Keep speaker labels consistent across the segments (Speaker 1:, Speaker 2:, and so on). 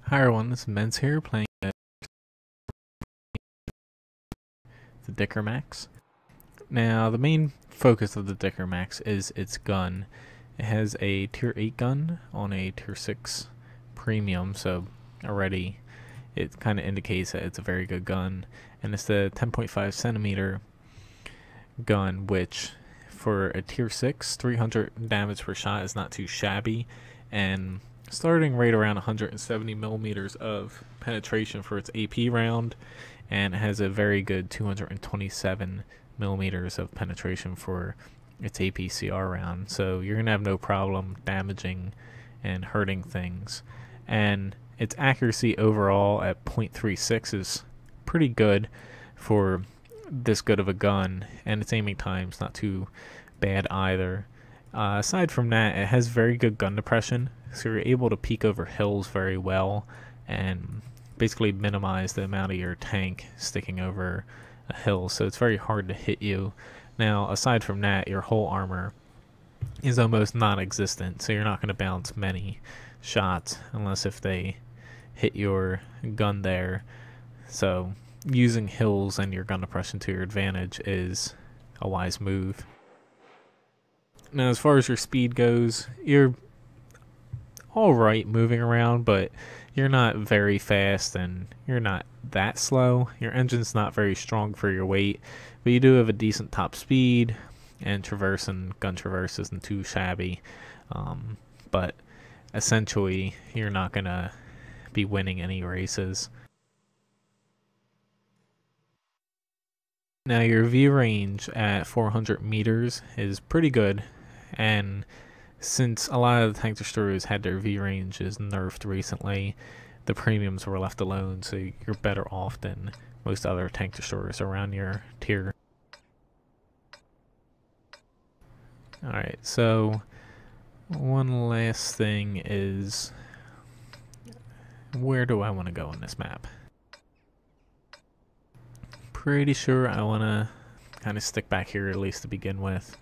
Speaker 1: Hi everyone, this is Men's here playing the Dicker Max. Now, the main focus of the Dicker Max is its gun. It has a tier 8 gun on a tier 6 premium, so already it kind of indicates that it's a very good gun. And it's the 10.5 centimeter gun, which for a tier 6, 300 damage per shot is not too shabby. And starting right around 170 millimeters of penetration for its AP round, and it has a very good 227 millimeters of penetration for its APCR round. So you're gonna have no problem damaging and hurting things. And its accuracy overall at .36 is pretty good for this good of a gun, and its aiming time's not too bad either. Aside from that, it has very good gun depression, so you're able to peek over hills very well and basically minimize the amount of your tank sticking over a hill, so it's very hard to hit you. Now, aside from that, your whole armor is almost non-existent, so you're not going to bounce many shots unless if they hit your gun there. So using hills and your gun depression to your advantage is a wise move. Now, as far as your speed goes, you're alright moving around, but you're not very fast and you're not that slow. Your engine's not very strong for your weight, but you do have a decent top speed, and gun traverse isn't too shabby. But essentially, you're not going to be winning any races. Now, your view range at 400 meters is pretty good, and since a lot of the tank destroyers had their view ranges nerfed recently, the premiums were left alone, so you're better off than most other tank destroyers around your tier. Alright, so one last thing is, where do I want to go on this map? Pretty sure I want to kind of stick back here, at least to begin with,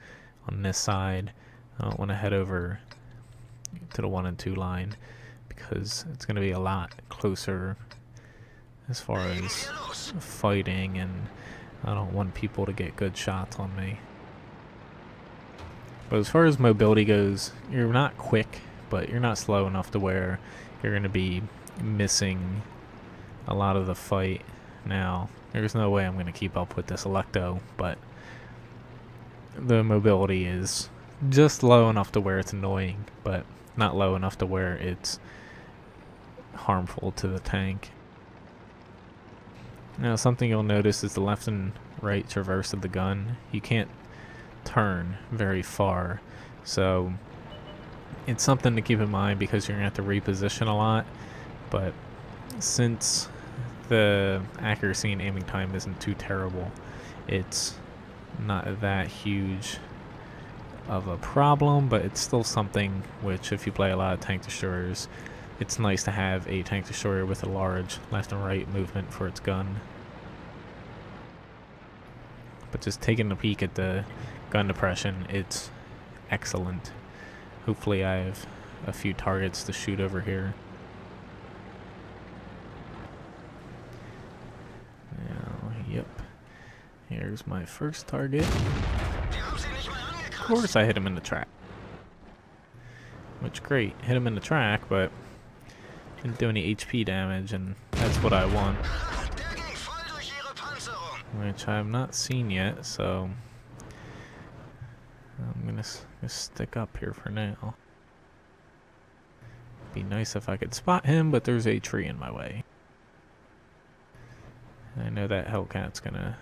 Speaker 1: on this side. I don't want to head over to the 1 and 2 line because it's going to be a lot closer as far as fighting, and I don't want people to get good shots on me. But as far as mobility goes, you're not quick, but you're not slow enough to where you're going to be missing a lot of the fight. Now, there's no way I'm going to keep up with this Electo, but the mobility is just low enough to where it's annoying, but not low enough to where it's harmful to the tank. Now, something you'll notice is the left and right traverse of the gun. You can't turn very far, so it's something to keep in mind because you're going to have to reposition a lot. But since the accuracy and aiming time isn't too terrible, it's not that huge of a problem, but it's still something which, if you play a lot of tank destroyers, it's nice to have a tank destroyer with a large left and right movement for its gun. But just taking a peek at the gun depression, it's excellent. Hopefully I have a few targets to shoot over here. Now, yep. Here's my first target. Of course I hit him in the track. Which, great, hit him in the track, but didn't do any HP damage, and that's what I want. Which I have not seen yet, so I'm gonna stick up here for now. Be nice if I could spot him, but there's a tree in my way. I know that Hellcat's gonna...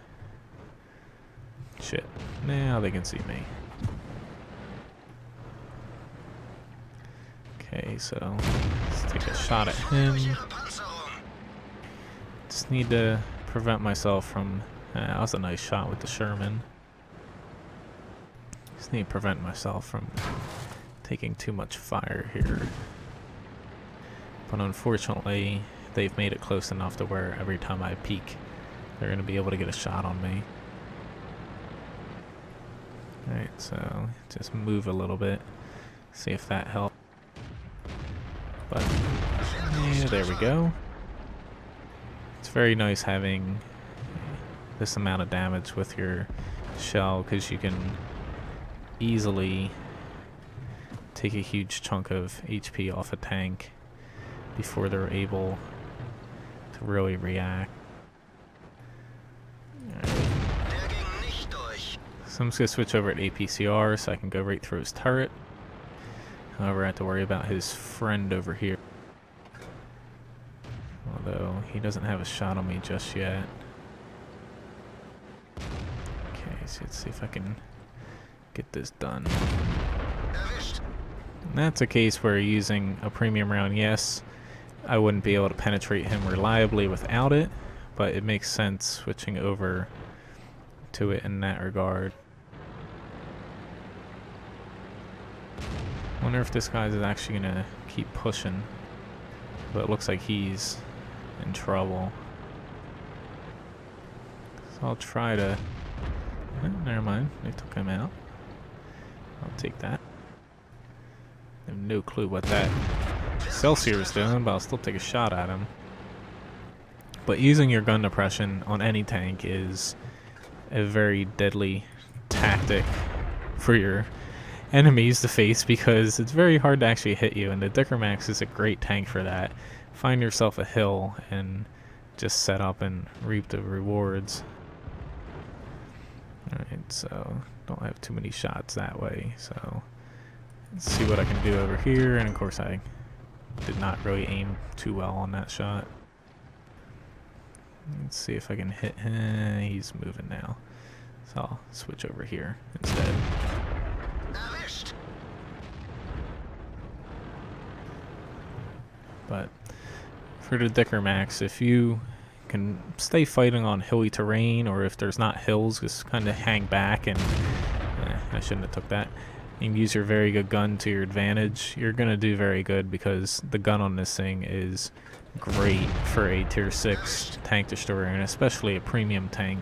Speaker 1: Shit. Now they can see me. Okay, so let's take a shot at him. Just need to prevent myself from... that was a nice shot with the Sherman. Just need to prevent myself from taking too much fire here. But unfortunately, they've made it close enough to where every time I peek, they're going to be able to get a shot on me. Alright, so just move a little bit, see if that helps. But Yeah, there we go. It's very nice having this amount of damage with your shell, because you can easily take a huge chunk of HP off a tank before they're able to really react. So I'm just going to switch over to APCR so I can go right through his turret. However, I have to worry about his friend over here. Although he doesn't have a shot on me just yet. Okay, so let's see if I can get this done. And that's a case where using a premium round, yes, I wouldn't be able to penetrate him reliably without it, but it makes sense switching over to it in that regard. Wonder if this guy's actually gonna keep pushing, but it looks like he's in trouble. So I'll try to... never mind, they took him out. I'll take that. I have no clue what that Celsius is doing, but I'll still take a shot at him. But using your gun depression on any tank is a very deadly tactic for your enemies to face, because it's very hard to actually hit you, and the Dickermax is a great tank for that. Find yourself a hill and just set up and reap the rewards. Alright, so don't have too many shots that way, so let's see what I can do over here. And of course I did not really aim too well on that shot. Let's see if I can hit him. He's moving now, so I'll switch over here instead. But for the Dickermax, if you can stay fighting on hilly terrain, or if there's not hills, just kind of hang back and I shouldn't have took that, and use your very good gun to your advantage, you're gonna do very good, because the gun on this thing is great for a tier 6 tank destroyer, and especially a premium tank.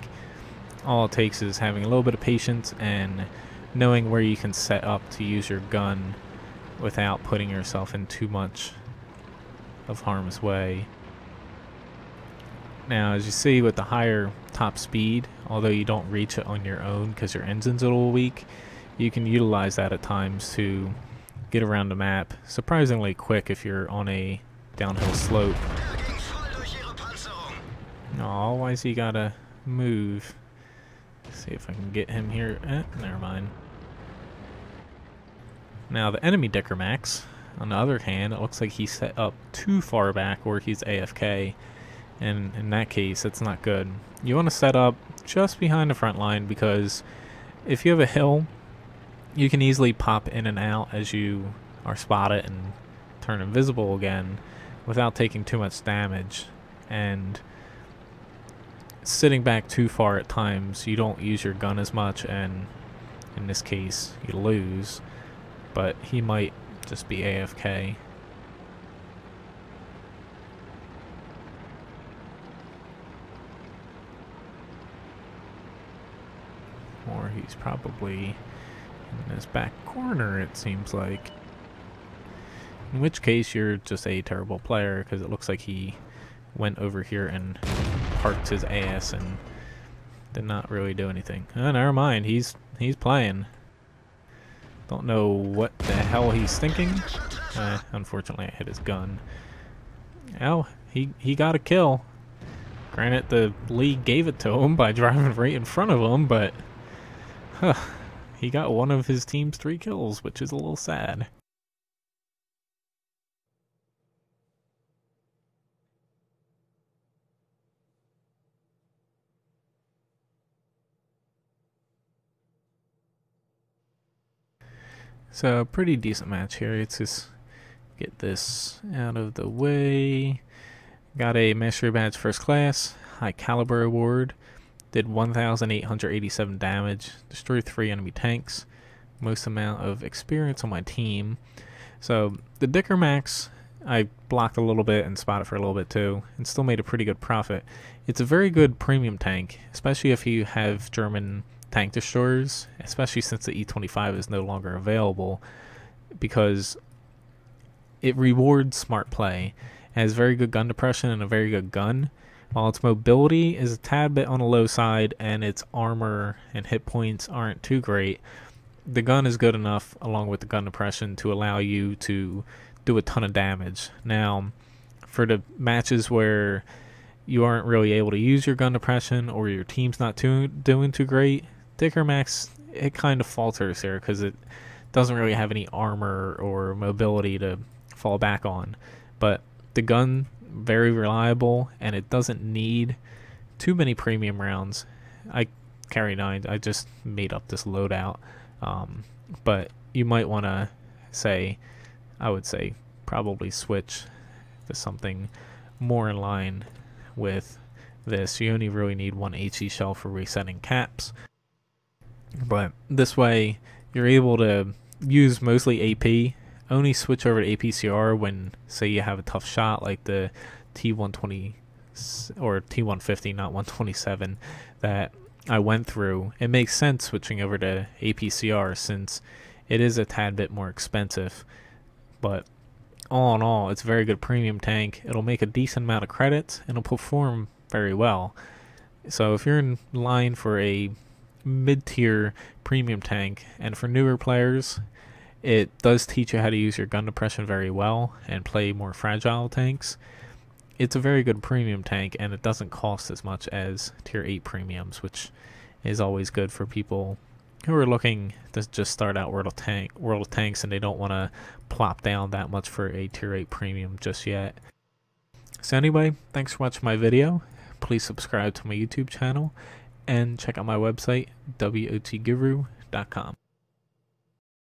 Speaker 1: All it takes is having a little bit of patience and knowing where you can set up to use your gun without putting yourself in too much of harm's way. Now, as you see, with the higher top speed, although you don't reach it on your own because your engine's a little weak, you can utilize that at times to get around the map surprisingly quick if you're on a downhill slope. Oh, why's he gotta move? Let's see if I can get him here. Never mind. Now, the enemy Dickermax, on the other hand, it looks like he's set up too far back where he's AFK, and in that case, it's not good. You want to set up just behind the front line, because if you have a hill, you can easily pop in and out as you are spotted and turn invisible again without taking too much damage. And sitting back too far at times, you don't use your gun as much, and in this case, you lose. But he might just be AFK. Or he's probably in this back corner, it seems like. In which case, you're just a terrible player, because it looks like he went over here and parked his ass and did not really do anything. Oh, never mind, he's playing. Don't know what the hell he's thinking. Unfortunately, I hit his gun. Oh, he got a kill. Granted, the league gave it to him by driving right in front of him, but he got one of his team's 3 kills, which is a little sad. So, pretty decent match here. Let's just get this out of the way. Got a Mastery Badge First Class, High Caliber Award. Did 1,887 damage. Destroyed 3 enemy tanks. Most amount of experience on my team. So, the Dickermax, I blocked a little bit and spotted for a little bit too, and still made a pretty good profit. It's a very good premium tank, especially if you have German tank destroyers, especially since the E25 is no longer available, because it rewards smart play, has very good gun depression and a very good gun. While its mobility is a tad bit on the low side and its armor and hit points aren't too great, the gun is good enough along with the gun depression to allow you to do a ton of damage. Now, for the matches where you aren't really able to use your gun depression or your team's not doing too great, Dicker Max, it kind of falters there because it doesn't really have any armor or mobility to fall back on. But the gun, very reliable, and it doesn't need too many premium rounds. I carry 9. I just made up this loadout. But you might want to say, I would say, probably switch to something more in line with this. You only really need 1 HE shell for resetting caps. But this way, you're able to use mostly AP. Only switch over to APCR when, say, you have a tough shot like the T120 or T150, not 127, that I went through. It makes sense switching over to APCR since it is a tad bit more expensive. But all in all, it's a very good premium tank. It'll make a decent amount of credits and it'll perform very well. So if you're in line for a mid-tier premium tank, and for newer players, it does teach you how to use your gun depression very well and play more fragile tanks. It's a very good premium tank, and it doesn't cost as much as tier 8 premiums, which is always good for people who are looking to just start out World of Tanks and they don't want to plop down that much for a tier 8 premium just yet. So anyway, thanks for watching my video. Please subscribe to my YouTube channel and check out my website, wotguru.com.